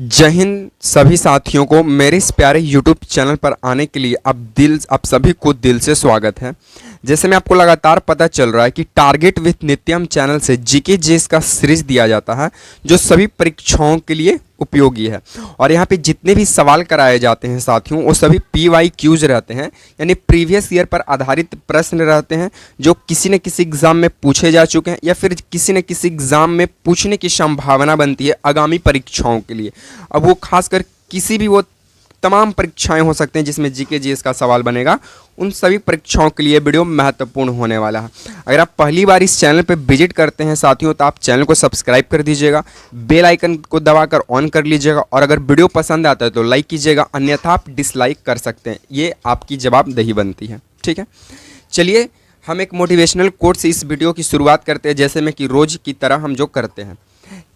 जय हिंद सभी साथियों को मेरे इस प्यारे YouTube चैनल पर आने के लिए आप सभी को दिल से स्वागत है। जैसे मैं आपको लगातार पता चल रहा है कि टारगेट विथ नित्यम चैनल से जीके जेएस का सीरीज दिया जाता है जो सभी परीक्षाओं के लिए उपयोगी है। और यहाँ पे जितने भी सवाल कराए जाते हैं साथियों वो सभी PYQs रहते हैं, यानी प्रीवियस ईयर पर आधारित प्रश्न रहते हैं जो किसी न किसी एग्जाम में पूछे जा चुके हैं या फिर किसी न किसी एग्जाम में पूछने की संभावना बनती है आगामी परीक्षाओं के लिए। अब वो खासकर किसी भी वो तमाम परीक्षाएं हो सकते हैं जिसमें जीके जीएस का सवाल बनेगा, उन सभी परीक्षाओं के लिए वीडियो महत्वपूर्ण होने वाला है। अगर आप पहली बार इस चैनल पर विजिट करते हैं साथियों तो आप चैनल को सब्सक्राइब कर दीजिएगा, बेल आइकन को दबाकर ऑन कर लीजिएगा और अगर वीडियो पसंद आता है तो लाइक कीजिएगा, अन्यथा आप डिसलाइक कर सकते हैं। ये आपकी जवाबदेही बनती है। ठीक है, चलिए हम एक मोटिवेशनल कोट से इस वीडियो की शुरुआत करते हैं, जैसे में कि रोज की तरह हम जो करते हैं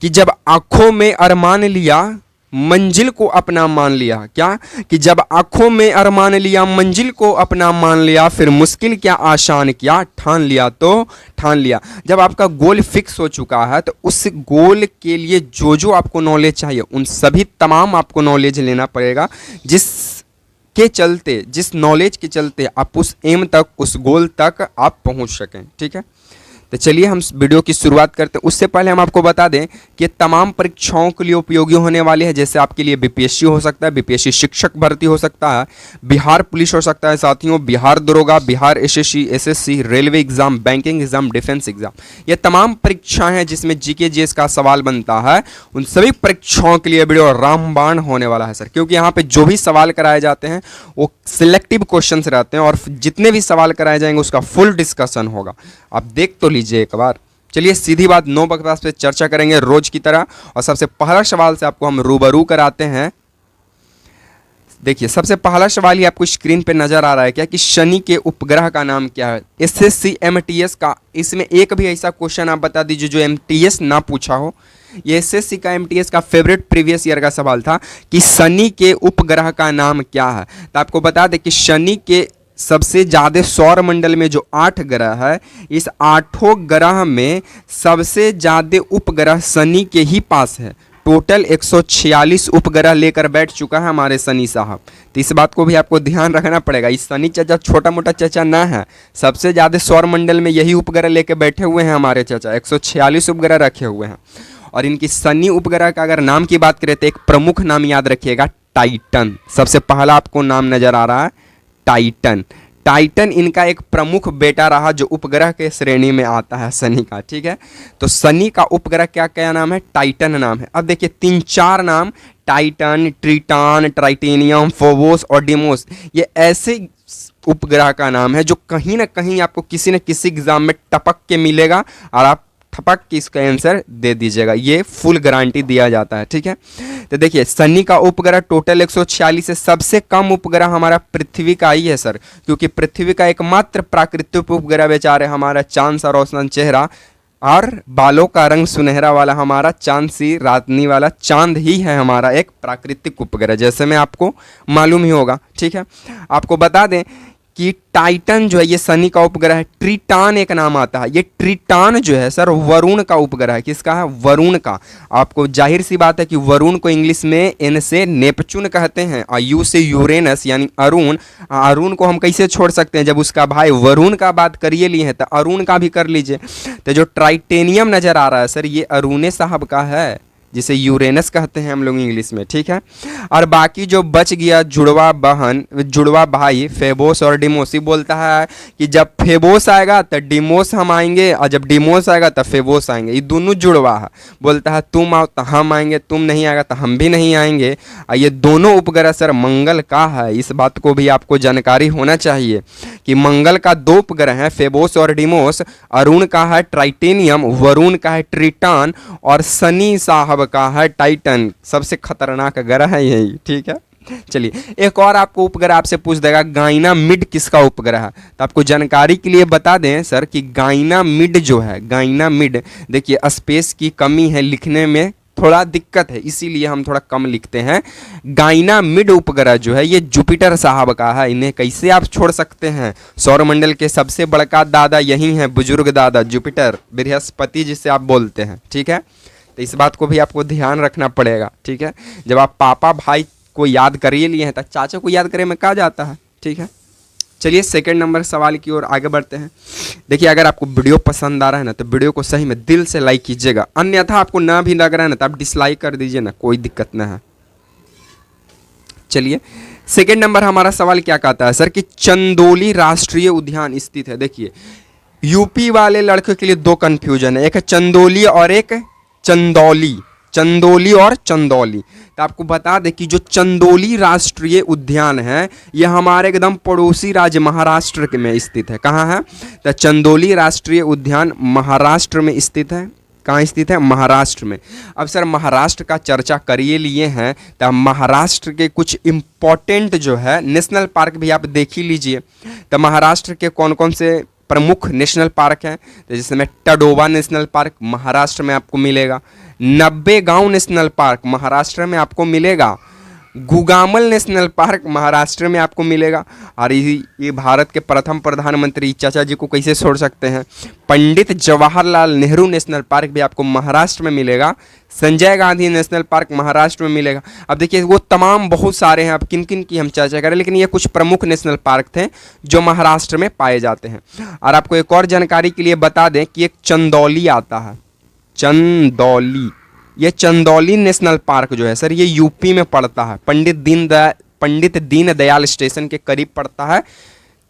कि जब आंखों में अरमान लिया मंजिल को अपना मान लिया। क्या कि जब आंखों में अरमान लिया मंजिल को अपना मान लिया, फिर मुश्किल क्या आसान किया, ठान लिया तो ठान लिया। जब आपका गोल फिक्स हो चुका है तो उस गोल के लिए जो जो आपको नॉलेज चाहिए उन सभी तमाम आपको नॉलेज लेना पड़ेगा, जिस नॉलेज के चलते आप उस एम तक, उस गोल तक आप पहुंच सकें। ठीक है, तो चलिए हम वीडियो की शुरुआत करते हैं। उससे पहले हम आपको बता दें कि तमाम परीक्षाओं के लिए उपयोगी होने वाले हैं। जैसे आपके लिए बीपीएससी हो सकता है, बीपीएससी शिक्षक भर्ती हो सकता है, बिहार पुलिस हो सकता है साथियों, बिहार दरोगा, Bihar SSC, railway exam, banking exam, defence exam, ये तमाम परीक्षाएं हैं जिसमें जीके जीएस का सवाल बनता है। उन सभी परीक्षाओं के लिए वीडियो रामबाण होने वाला है सर, क्योंकि यहाँ पे जो भी सवाल कराए जाते हैं वो सिलेक्टिव क्वेश्चन रहते हैं और जितने भी सवाल कराए जाएंगे उसका फुल डिस्कशन होगा। आप देख तो लीजिए एक बार। चलिए सीधी बात नो बकवास पे चर्चा करेंगे रोज की तरह। और सबसे पहला सवाल से आपको हम रूबरू कराते हैं। देखिए सबसे पहला सवाल ही आपको स्क्रीन पे नजर आ रहा है क्या कि शनि के उपग्रह का नाम क्या है। एसएससी एमटीएस का इसमें एक भी ऐसा क्वेश्चन आप बता दीजिए जो एमटीएस ना पूछा हो। ये एसएससी का एमटीएस का फेवरेट प्रीवियस ईयर का सवाल था कि शनि के उपग्रह का नाम क्या है। तो आपको बता दें कि शनि के सबसे ज़्यादा सौर मंडल में जो 8 ग्रह है, इस 8 ग्रह में सबसे ज़्यादा उपग्रह शनि के ही पास है। टोटल 146 उपग्रह लेकर बैठ चुका है हमारे शनि साहब। तो इस बात को भी आपको ध्यान रखना पड़ेगा। इस शनि चाचा छोटा मोटा चाचा ना है, सबसे ज़्यादा सौर मंडल में यही उपग्रह लेकर बैठे हुए हैं हमारे चाचा। 146 उपग्रह रखे हुए हैं। और इनकी शनि उपग्रह का अगर नाम की बात करें तो एक प्रमुख नाम याद रखिएगा, टाइटन। सबसे पहला आपको नाम नजर आ रहा है टाइटन। टाइटन इनका एक प्रमुख बेटा रहा जो उपग्रह के श्रेणी में आता है शनि का। ठीक है, तो शनि का उपग्रह क्या क्या नाम है, टाइटन नाम है। अब देखिए 3-4 नाम, टाइटन, ट्रिटॉन, ट्राइटेनियम, फोबोस और डिमोस, ये ऐसे उपग्रह का नाम है जो कहीं ना कहीं आपको किसी न किसी एग्जाम में टपक के मिलेगा और आप ठपक के इसका आंसर दे दीजिएगा। ये फुल गारंटी दिया जाता है। ठीक है, तो देखिए शनि का उपग्रह टोटल 146 है। सबसे कम उपग्रह हमारा पृथ्वी का ही है सर, क्योंकि पृथ्वी का एकमात्र प्राकृतिक उपग्रह बेचारे हमारा चांद सा रोशन चेहरा और बालों का रंग सुनहरा वाला हमारा चांद सी रातनी वाला चांद ही है हमारा एक प्राकृतिक उपग्रह, जैसे में आपको मालूम ही होगा। ठीक है, आपको बता दें कि टाइटन जो है ये शनि का उपग्रह है। ट्रिटॉन एक नाम आता है। ये ट्रिटॉन जो है सर वरुण का उपग्रह है। किसका है, वरुण का। आपको जाहिर सी बात है कि वरुण को इंग्लिश में एन से नेपच्यून कहते हैं और यू से यूरेनस यानी अरुण। अरुण को हम कैसे छोड़ सकते हैं, जब उसका भाई वरुण का बात करिए लिए हैं तो अरुण का भी कर लीजिए। तो जो ट्राइटेनियम नजर आ रहा है सर ये अरुणे साहब का है, जिसे यूरेनस कहते हैं हम लोग इंग्लिश में। ठीक है, और बाकी जो बच गया जुड़वा भाई फेबोस और डिमोस, बोलता है कि जब फेबोस आएगा तो डिमोस हम आएंगे और जब डिमोस आएगा तो फेबोस आएंगे। ये दोनों जुड़वा है। बोलता है तुम आओ तो हम आएंगे, तुम नहीं आएगा तो हम भी नहीं आएंगे। और ये दोनों उपग्रह सर मंगल का है। इस बात को भी आपको जानकारी होना चाहिए कि मंगल का 2 उपग्रह हैं, फेबोस और डिमोस। अरुण का है ट्राइटेनियम, वरुण का है ट्रिटॉन और शनि साहब का है टाइटन। सबसे खतरनाक ग्रह है यही। ठीक है, चलिए एक और आपको उपग्रह आपसे पूछ देगा, गाइनामिड किसका उपग्रह है। तो आपको जानकारी के लिए बता दें सर कि गाइनामिड जो है, गाइनामिड देखिए स्पेस की कमी है, लिखने में थोड़ा दिक्कत है इसीलिए हम थोड़ा कम लिखते हैं। गाइनामिड उपग्रह जो है ये जुपिटर साहब का है। इन्हें कैसे आप छोड़ सकते हैं, सौरमंडल के सबसे बड़का दादा यही है, बुजुर्ग दादा जुपिटर, बृहस्पति जिसे आप बोलते हैं। ठीक है, तो इस बात को भी आपको ध्यान रखना पड़ेगा, ठीक है। जब आप पापा भाई को याद कर ही लिए हैं तो चाचा को याद करे में कहा जाता है, ठीक है। चलिए सेकंड नंबर सवाल की ओर आगे बढ़ते हैं। देखिए अगर आपको वीडियो पसंद आ रहा है ना तो वीडियो को सही में दिल से लाइक कीजिएगा, अन्यथा आपको ना भी लग रहा है ना तो आप डिसलाइक कर दीजिए ना, कोई दिक्कत ना है। चलिए सेकंड नंबर हमारा सवाल क्या कहता है सर कि चंदौली राष्ट्रीय उद्यान स्थित है। देखिए यूपी वाले लड़कों के लिए दो कंफ्यूजन है, एक है चंदौली और एक चंदौली, चंदौली और चंदौली। तो आपको बता दें कि जो चंदौली राष्ट्रीय उद्यान है यह हमारे एकदम पड़ोसी राज्य महाराष्ट्र के में स्थित है। कहाँ है? तो चंदौली राष्ट्रीय उद्यान महाराष्ट्र में स्थित है। कहाँ स्थित है? महाराष्ट्र में। अब सर महाराष्ट्र का चर्चा करिए लिए हैं तो महाराष्ट्र के कुछ इम्पोर्टेंट जो है नेशनल पार्क भी आप देख ही लीजिए। तो महाराष्ट्र के कौन कौन से प्रमुख नेशनल पार्क हैं, तो जिसमें टडोबा नेशनल पार्क महाराष्ट्र में आपको मिलेगा, 90 गांव नेशनल पार्क महाराष्ट्र में आपको मिलेगा, गुगामल नेशनल पार्क महाराष्ट्र में आपको मिलेगा। और ये भारत के प्रथम प्रधानमंत्री चाचा जी को कैसे छोड़ सकते हैं, पंडित जवाहरलाल नेहरू नेशनल पार्क भी आपको महाराष्ट्र में मिलेगा, संजय गांधी नेशनल पार्क महाराष्ट्र में मिलेगा। अब देखिए वो तमाम बहुत सारे हैं, अब किन किन की हम चर्चा करें, लेकिन ये कुछ प्रमुख नेशनल पार्क थे जो महाराष्ट्र में पाए जाते हैं। और आपको एक और जानकारी के लिए बता दें कि एक चंदौली आता है, चंदौली, ये चंदौली नेशनल पार्क जो है सर ये यूपी में पड़ता है, पंडित दीनदयाल स्टेशन के करीब पड़ता है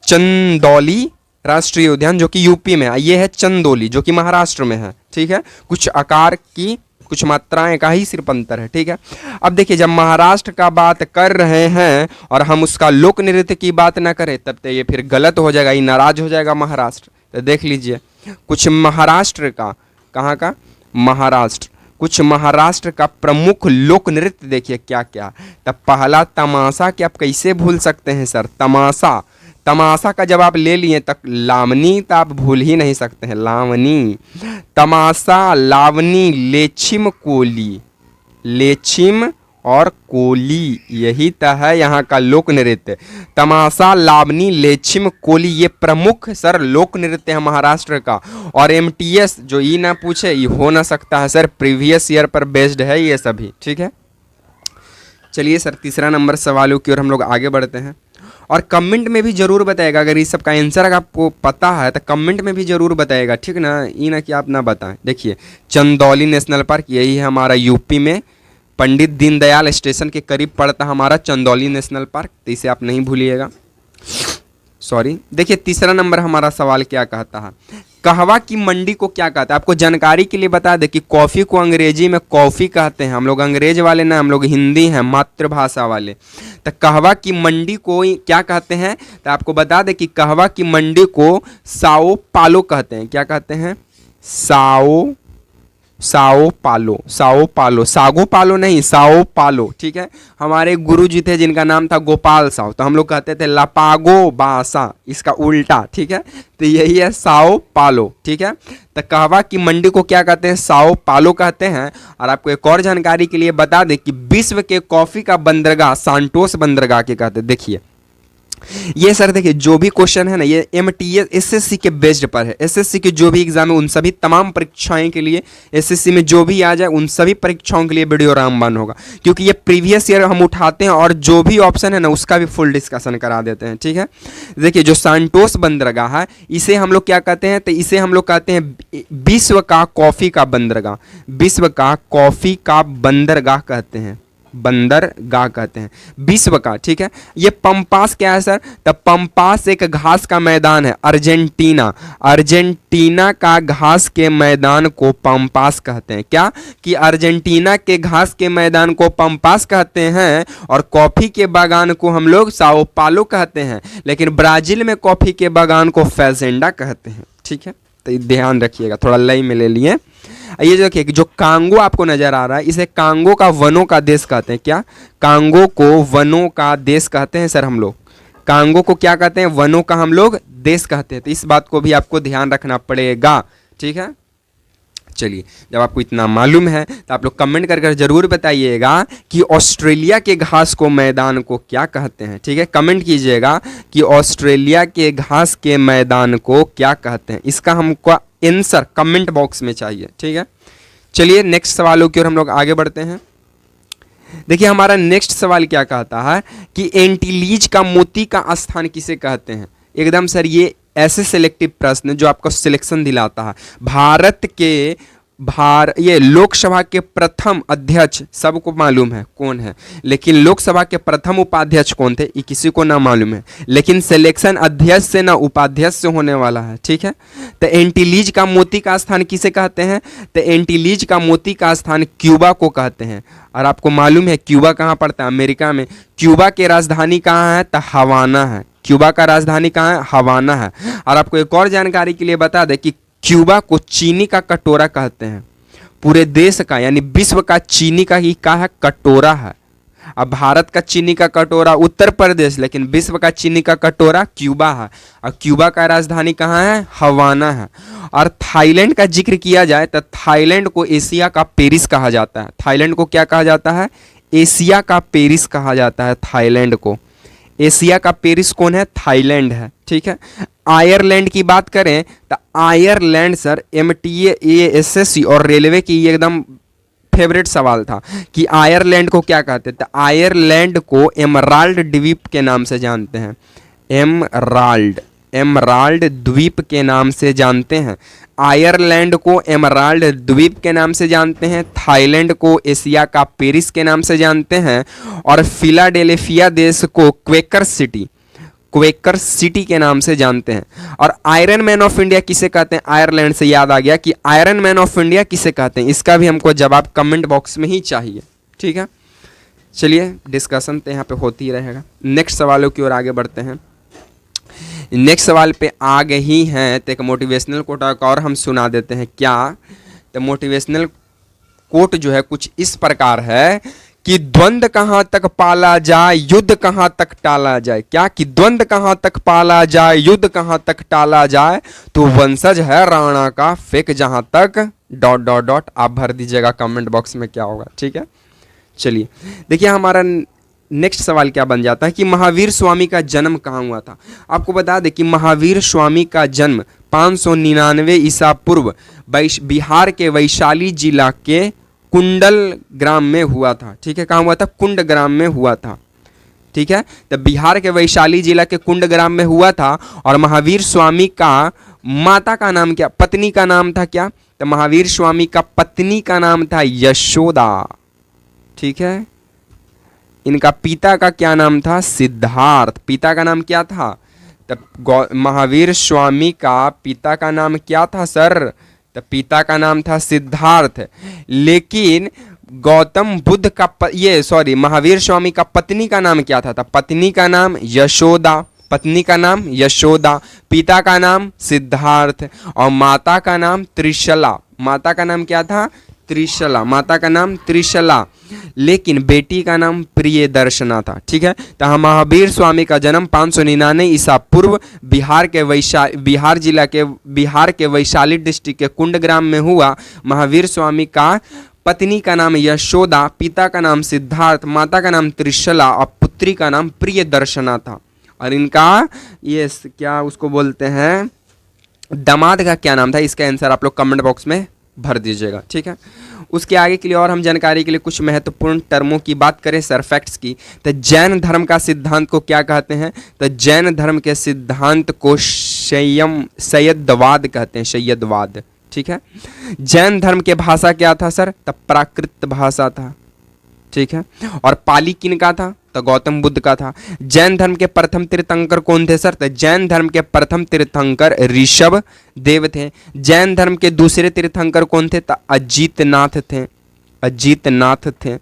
चंदौली राष्ट्रीय उद्यान जो कि यूपी में है। ये है चंदौली जो कि महाराष्ट्र में है, ठीक है। कुछ आकार की कुछ मात्राएं का ही सिर्फ अंतर है, ठीक है। अब देखिए जब महाराष्ट्र का बात कर रहे हैं और हम उसका लोक नृत्य की बात ना करें तब तो ये फिर गलत हो जाएगा, ये नाराज हो जाएगा महाराष्ट्र। तो देख लीजिए कुछ महाराष्ट्र का, कहाँ का? महाराष्ट्र, कुछ महाराष्ट्र का प्रमुख लोक नृत्य देखिए क्या क्या। तब पहला तमाशा कि आप कैसे भूल सकते हैं सर, तमाशा, तमाशा का जब आप ले लिए तक लावनी तो आप भूल ही नहीं सकते हैं, लावनी, तमाशा, लावनी, लेछिम, कोली, लेछिम और कोली, यही तो है यहाँ का लोक नृत्य। तमाशा, लावनी, लेछिम, कोली ये प्रमुख सर लोक नृत्य है महाराष्ट्र का। और एमटीएस जो ये ना पूछे ये हो ना सकता है सर, प्रीवियस ईयर पर बेस्ड है ये सभी, ठीक है। चलिए सर तीसरा नंबर सवालों की ओर हम लोग आगे बढ़ते हैं। और कमेंट में भी जरूर बताएगा अगर इस सब का आंसर अगर आपको पता है तो कमेंट में भी जरूर बताएगा, ठीक ना, ये ना कि आप ना बताएं। देखिए चंदौली नेशनल पार्क यही है हमारा यूपी में, पंडित दीनदयाल स्टेशन के करीब पड़ता हमारा चंदौली नेशनल पार्क, तो इसे आप नहीं भूलिएगा, सॉरी। देखिए तीसरा नंबर हमारा सवाल क्या कहता है, कहवा की मंडी को क्या कहता है। आपको जानकारी के लिए बता दें कि कॉफ़ी को अंग्रेजी में कॉफ़ी कहते हैं, हम लोग अंग्रेज वाले ना, हम लोग हिंदी हैं मातृभाषा वाले। तो कहवा की मंडी को क्या कहते हैं, तो आपको बता दें कि कहवा की मंडी को साओ पालो कहते हैं। क्या कहते हैं? साओ पालो, साओ पालो, सागो पालो नहीं, साओ पालो, ठीक है। हमारे गुरु जी थे जिनका नाम था गोपाल साव, तो हम लोग कहते थे लपागो बासा, इसका उल्टा, ठीक है। तो यही है साओ पालो, ठीक है। तो कहवा की मंडी को क्या कहते हैं? साओ पालो कहते हैं। और आपको एक और जानकारी के लिए बता दें कि विश्व के कॉफ़ी का बंदरगाह सांटोस बंदरगाह के कहते हैं। देखिए ये सर देखिए जो भी क्वेश्चन है ना ये एमटीएस एसएससी के बेस्ड पर है, एसएससी के जो भी एग्जाम है उन सभी तमाम परीक्षाएं के लिए, एसएससी में जो भी आ जाए उन सभी परीक्षाओं के लिए वीडियो रामबान होगा, क्योंकि ये प्रीवियस ईयर हम उठाते हैं और जो भी ऑप्शन है ना उसका भी फुल डिस्कशन करा देते हैं, ठीक है। देखिए जो सांटोस बंदरगाह है इसे हम लोग क्या कहते हैं, तो इसे हम लोग कहते हैं विश्व का कॉफ़ी का बंदरगाह, विश्व का कॉफ़ी का बंदरगाह कहते हैं, बंदरगाह कहते हैं विश्व का, ठीक है। ये पंपास क्या है सर? तो पंपास एक घास का मैदान है, अर्जेंटीना, अर्जेंटीना का घास के मैदान को पंपास कहते हैं। क्या कि अर्जेंटीना के घास के मैदान को पंपास कहते हैं और कॉफ़ी के बागान को हम लोग साओ पालो कहते हैं, लेकिन ब्राज़ील में कॉफ़ी के बागान को फैजेंडा कहते हैं, ठीक है। तो ध्यान रखिएगा, थोड़ा लय में ले लिए। ये जो देखिए जो कांगो आपको नजर आ रहा है इसे कांगो का वनों का देश कहते हैं। क्या? कांगो को वनों का देश कहते हैं सर हम लोग, कांगो को क्या कहते हैं? वनों का हम लोग देश कहते हैं। तो इस बात को भी आपको ध्यान रखना पड़ेगा, ठीक है। चलिए जब आपको इतना मालूम है तो आप लोग कमेंट कर जरूर बताइएगा कि ऑस्ट्रेलिया के घास को मैदान को क्या कहते हैं, ठीक है। कमेंट कीजिएगा कि ऑस्ट्रेलिया के घास के मैदान को क्या कहते हैं, इसका हमको आंसर कमेंट बॉक्स में चाहिए, ठीक है। चलिए नेक्स्ट सवालों की ओर हम लोग आगे बढ़ते हैं। देखिए हमारा नेक्स्ट सवाल क्या कहता है कि एंटीलीज का मोती का स्थान किसे कहते हैं। एकदम सर ये ऐसे सिलेक्टिव प्रश्न जो आपको सिलेक्शन दिलाता है। भारत के ये लोकसभा के प्रथम अध्यक्ष सबको मालूम है कौन है, लेकिन लोकसभा के प्रथम उपाध्यक्ष कौन थे ये किसी को ना मालूम है, लेकिन सिलेक्शन अध्यक्ष से ना उपाध्यक्ष से होने वाला है। ठीक है, तो एंटीलीज का मोती का स्थान किसे कहते हैं, तो एंटीलीज का मोती का स्थान क्यूबा को कहते हैं। और आपको मालूम है क्यूबा कहाँ पड़ता है, अमेरिका में। क्यूबा की राजधानी कहाँ है, तो हवाना है। क्यूबा का राजधानी कहाँ है, हवाना है। और आपको एक और जानकारी के लिए बता दें कि क्यूबा को चीनी का कटोरा कहते हैं। पूरे देश का यानी विश्व का चीनी का ही का है, कटोरा है। अब भारत का चीनी का कटोरा उत्तर प्रदेश, लेकिन विश्व का चीनी का कटोरा क्यूबा है। और क्यूबा का राजधानी कहाँ है, हवाना है। और थाईलैंड का जिक्र किया जाए तो थाईलैंड को एशिया का पेरिस कहा जाता है। थाईलैंड को क्या कहा जाता है, एशिया का पेरिस कहा जाता है थाईलैंड को। एशिया का पेरिस कौन है, थाईलैंड है। ठीक है, आयरलैंड की बात करें तो आयरलैंड सर MTA और रेलवे की एकदम फेवरेट सवाल था कि आयरलैंड को क्या कहते हैं, तो आयरलैंड को एमराल्ड द्वीप के नाम से जानते हैं। एमराल्ड द्वीप के नाम से जानते हैं। आयरलैंड को एमराल्ड द्वीप के नाम से जानते हैं। थाईलैंड को एशिया का पेरिस के नाम से जानते हैं। और फिलाडेल्फिया देश को क्वेकर सिटी के नाम से जानते हैं। और आयरन मैन ऑफ इंडिया किसे कहते हैं, आयरलैंड से याद आ गया कि आयरन मैन ऑफ इंडिया किसे कहते हैं, इसका भी हमको जवाब कमेंट बॉक्स में ही चाहिए। ठीक है, चलिए डिस्कशन तो यहाँ पे होती ही रहेगा। नेक्स्ट सवालों की ओर आगे बढ़ते हैं। नेक्स्ट सवाल पे आ गए ही हैं तो एक मोटिवेशनल कोट और हम सुना देते हैं। क्या, तो मोटिवेशनल कोट जो है कुछ इस प्रकार है कि द्वंद्व कहाँ तक पाला जाए, युद्ध कहाँ तक टाला जाए। क्या, कि द्वंद्व कहाँ तक पाला जाए, युद्ध कहाँ तक टाला जाए, तो वंशज है राणा का, फेंक जहाँ तक ... आप भर दीजिएगा कमेंट बॉक्स में क्या होगा। ठीक है, चलिए देखिए हमारा नेक्स्ट सवाल क्या बन जाता है कि महावीर स्वामी का जन्म कहाँ हुआ था। आपको बता दें कि महावीर स्वामी का जन्म 599 ईसा पूर्व बिहार के वैशाली जिला के कुंडल ग्राम में हुआ था। ठीक है, कहाँ हुआ था, कुंड ग्राम में हुआ था। ठीक है, तो बिहार के वैशाली जिला के कुंड ग्राम में हुआ था। और महावीर स्वामी का माता का नाम क्या, पत्नी का नाम था क्या, तो महावीर स्वामी का पत्नी का नाम था यशोदा। ठीक है, इनका पिता का क्या नाम था, सिद्धार्थ। पिता का नाम क्या था, तो महावीर स्वामी का पिता का नाम क्या था सर, तो पिता का नाम था सिद्धार्थ। लेकिन गौतम बुद्ध का महावीर स्वामी का पत्नी का नाम क्या था, तो पत्नी का नाम यशोदा। पत्नी का नाम यशोदा, पिता का नाम सिद्धार्थ और माता का नाम त्रिशला। माता का नाम क्या था, त्रिशला। माता का नाम त्रिशला, लेकिन बेटी का नाम प्रियदर्शना था। ठीक है, तो महावीर स्वामी का जन्म 599 ईसा पूर्व बिहार के वैशाली डिस्ट्रिक्ट के कुंड ग्राम में हुआ। महावीर स्वामी का पत्नी का नाम यशोदा, पिता का नाम सिद्धार्थ, माता का नाम त्रिशला और पुत्री का नाम प्रियदर्शना था। और इनका ये क्या उसको बोलते हैं, दामाद का क्या नाम था, इसका आंसर आप लोग कमेंट बॉक्स में भर दीजिएगा। ठीक है, उसके आगे के लिए और हम जानकारी के लिए कुछ महत्वपूर्ण टर्मों की बात करें, सर फैक्ट्स की, तो जैन धर्म का सिद्धांत को क्या कहते हैं, तो जैन धर्म के सिद्धांत को शय्यदवाद कहते हैं, शय्यदवाद। ठीक है, जैन धर्म के भाषा क्या था सर, तो प्राकृत भाषा था। ठीक है, और पाली किनका था, तो गौतम बुद्ध का था। जैन धर्म के प्रथम तीर्थंकर कौन थे सर, तो जैन धर्म के प्रथम तीर्थंकर ऋषभ देव थे। जैन धर्म के दूसरे तीर्थंकर कौन थे, तो अजीतनाथ थे।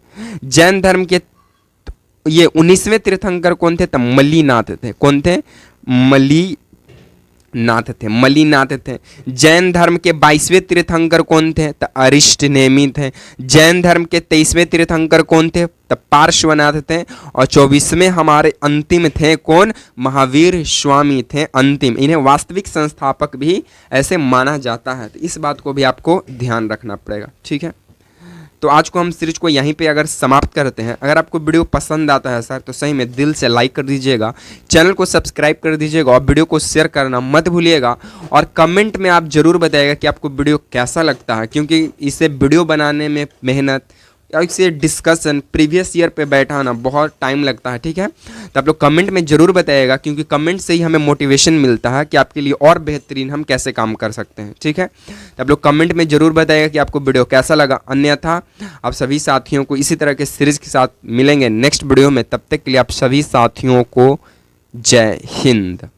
जैन धर्म के ये 19वें तीर्थंकर कौन थे, तो मलीनाथ थे। कौन थे, मलीनाथ थे। जैन धर्म के 22वें तीर्थंकर कौन थे, तो अरिष्टनेमी थे। जैन धर्म के 23वें तीर्थंकर कौन थे, तो पार्श्वनाथ थे। और 24वें हमारे अंतिम थे कौन, महावीर स्वामी थे अंतिम। इन्हें वास्तविक संस्थापक भी ऐसे माना जाता है, तो इस बात को भी आपको ध्यान रखना पड़ेगा। ठीक है, तो आज को हम सीरीज को यहीं पे अगर समाप्त करते हैं। अगर आपको वीडियो पसंद आता है सर तो सही में दिल से लाइक कर दीजिएगा, चैनल को सब्सक्राइब कर दीजिएगा और वीडियो को शेयर करना मत भूलिएगा। और कमेंट में आप ज़रूर बताइएगा कि आपको वीडियो कैसा लगता है, क्योंकि इसे वीडियो बनाने में मेहनत या इसे डिस्कशन प्रीवियस ईयर पे बैठाना बहुत टाइम लगता है, ठीक है। तो आप लोग कमेंट में ज़रूर बताइएगा, क्योंकि कमेंट से ही हमें मोटिवेशन मिलता है कि आपके लिए और बेहतरीन हम कैसे काम कर सकते हैं, ठीक है। तो आप लोग कमेंट में ज़रूर बताइएगा कि आपको वीडियो कैसा लगा। अन्यथा आप सभी साथियों को इसी तरह के सीरीज़ के साथ मिलेंगे नेक्स्ट वीडियो में। तब तक के लिए आप सभी साथियों को जय हिंद।